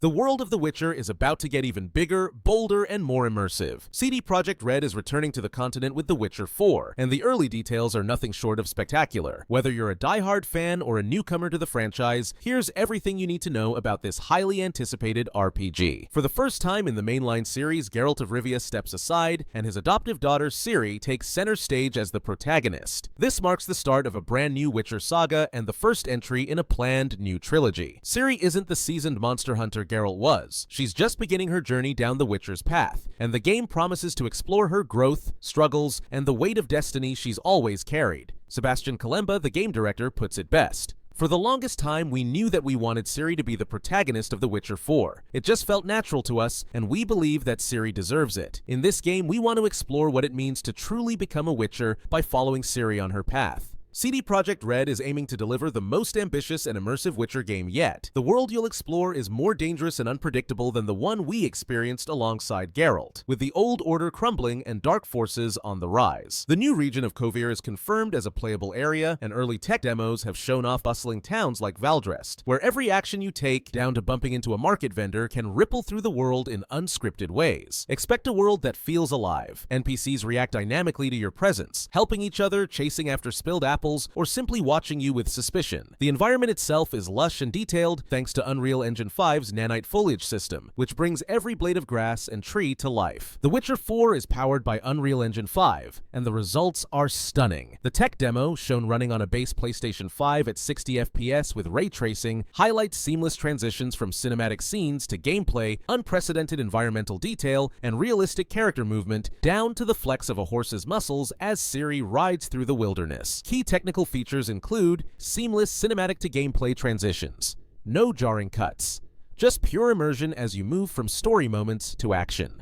The world of The Witcher is about to get even bigger, bolder, and more immersive. CD Projekt Red is returning to the continent with The Witcher 4, and the early details are nothing short of spectacular. Whether you're a die-hard fan or a newcomer to the franchise, here's everything you need to know about this highly anticipated RPG. For the first time in the mainline series, Geralt of Rivia steps aside, and his adoptive daughter Ciri takes center stage as the protagonist. This marks the start of a brand new Witcher saga and the first entry in a planned new trilogy. Ciri isn't the seasoned monster hunter Geralt was. She's just beginning her journey down the Witcher's path, and the game promises to explore her growth, struggles, and the weight of destiny she's always carried. Sebastian Kalemba, the game director, puts it best. For the longest time, we knew that we wanted Ciri to be the protagonist of The Witcher 4. It just felt natural to us, and we believe that Ciri deserves it. In this game, we want to explore what it means to truly become a Witcher by following Ciri on her path. CD Projekt Red is aiming to deliver the most ambitious and immersive Witcher game yet. The world you'll explore is more dangerous and unpredictable than the one we experienced alongside Geralt, with the old order crumbling and dark forces on the rise. The new region of Kovir is confirmed as a playable area, and early tech demos have shown off bustling towns like Valdrest, where every action you take, down to bumping into a market vendor, can ripple through the world in unscripted ways. Expect a world that feels alive. NPCs react dynamically to your presence, helping each other, chasing after spilled apples, or simply watching you with suspicion. The environment itself is lush and detailed thanks to Unreal Engine 5's nanite foliage system, which brings every blade of grass and tree to life. The Witcher 4 is powered by Unreal Engine 5, and the results are stunning. The tech demo, shown running on a base PlayStation 5 at 60 FPS with ray tracing, highlights seamless transitions from cinematic scenes to gameplay, unprecedented environmental detail, and realistic character movement, down to the flex of a horse's muscles as Ciri rides through the wilderness. Key technical features include seamless cinematic-to-gameplay transitions, no jarring cuts, just pure immersion as you move from story moments to action.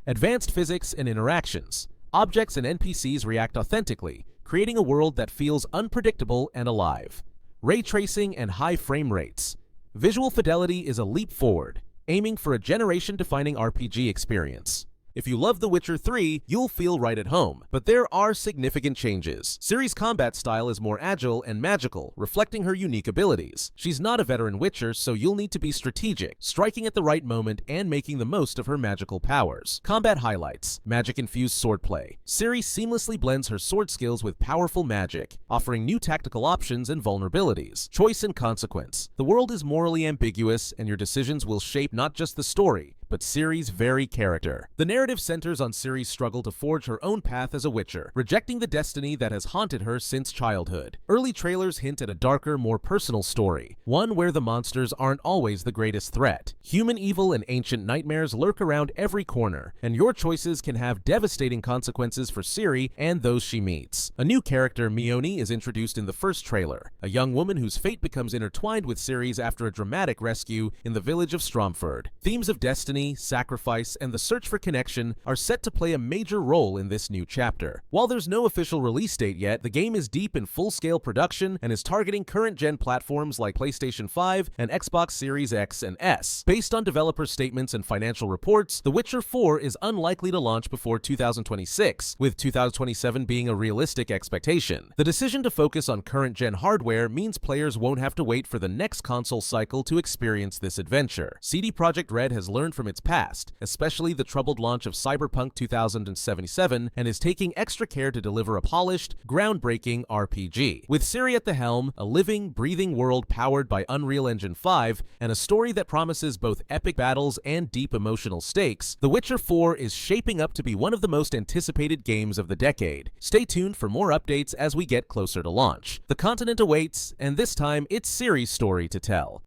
Advanced physics and interactions. Objects and NPCs react authentically, creating a world that feels unpredictable and alive. Ray tracing and high frame rates. Visual fidelity is a leap forward, aiming for a generation-defining RPG experience. If you love The Witcher 3, you'll feel right at home, but there are significant changes. Ciri's combat style is more agile and magical, reflecting her unique abilities. She's not a veteran Witcher, so you'll need to be strategic, striking at the right moment and making the most of her magical powers. Combat highlights: magic-infused swordplay. Ciri seamlessly blends her sword skills with powerful magic, offering new tactical options and vulnerabilities. Choice and consequence. The world is morally ambiguous, and your decisions will shape not just the story, but Ciri's very character. The narrative centers on Ciri's struggle to forge her own path as a Witcher, rejecting the destiny that has haunted her since childhood. Early trailers hint at a darker, more personal story, one where the monsters aren't always the greatest threat. Human evil and ancient nightmares lurk around every corner, and your choices can have devastating consequences for Ciri and those she meets. A new character, Mione, is introduced in the first trailer, a young woman whose fate becomes intertwined with Ciri's after a dramatic rescue in the village of Stromford. Themes of destiny, sacrifice, and the search for connection are set to play a major role in this new chapter. While there's no official release date yet, the game is deep in full-scale production and is targeting current-gen platforms like PlayStation 5 and Xbox Series X and S. Based on developer statements and financial reports, The Witcher 4 is unlikely to launch before 2026, with 2027 being a realistic expectation. The decision to focus on current-gen hardware means players won't have to wait for the next console cycle to experience this adventure. CD Projekt Red has learned from its past, especially the troubled launch of Cyberpunk 2077, and is taking extra care to deliver a polished, groundbreaking RPG. With Ciri at the helm, a living, breathing world powered by Unreal Engine 5, and a story that promises both epic battles and deep emotional stakes, The Witcher 4 is shaping up to be one of the most anticipated games of the decade. Stay tuned for more updates as we get closer to launch. The continent awaits, and this time it's Ciri's story to tell.